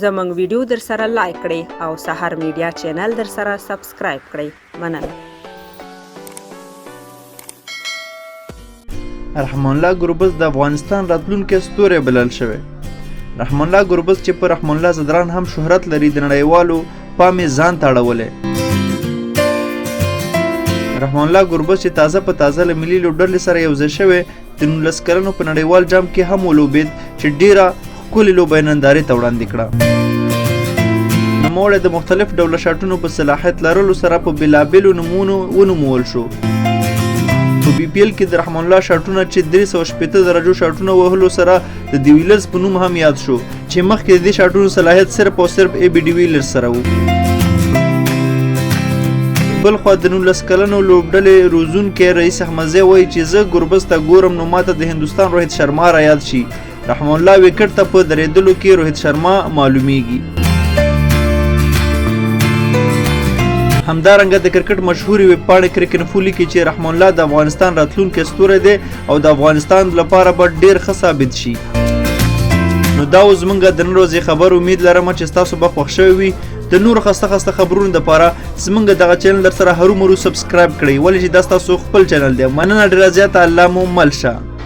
زموږ ویډیو در سره لایک کړئ او سحر میډیا چینل در سره سبسکرایب کړئ. مننه. رحمان الله ګربز د افغانستان راتلونکی ستوری بلل شوی. رحمان الله ګربز چې په رحمان الله زدران هم شهرت لري د نړیوالو پام یې ځان ته اړولی. رحمان الله ګربز چې تازه په تازه له ملي لوبډلې سره یوځای شوی د 19 کلنو په نړیوال جام کې هم ولوبېد چې ډیره ښکلې لوبه یې نندارې ته وړاندې کړه. نوموړی د مختلف ډوله شاټونو په صلاحیت لرلو سره په بېلابېلو نومونو ونومول شو. په بي پي ایل کې د رحمان الله شاټونه چې 380 درجو شاټونه وهلو سره د دیویلرز په نوم هم یاد شو چې مخکې د دې شاټونو صلاحیت صرف او صرف اي بي ډیویلرز سره و. بلخوا د 19 کلنو لوبډلې روزونکی رئیس احمدزی وایي چې زه ګربز ته ګورم نو ماته د هندوستان روهیت شرما را یاد شي. رحمان الله وکټ ته په درېدلو کې روهیت شرما معلومیږي. همدارنګه د کرکټ مشهوري ویبپاڼې کرکینفو لیکي چې رحمان الله د افغانستان راتلونکی ستوری دی او د افغانستان لپاره به ډیر ښه ثابت شي. نو دا و زموږ د نن ورځې خبر. امید لرم چې ستاسو به خوښ شوی وي. د نورو خسته خبرونو دپاره زموږ دغه چینل در سره هرومرو سبسکرایب کړئ ولې چې دا ستاسو خپل چینل دی. مننه ډېره زیاته. الله مو مل شه.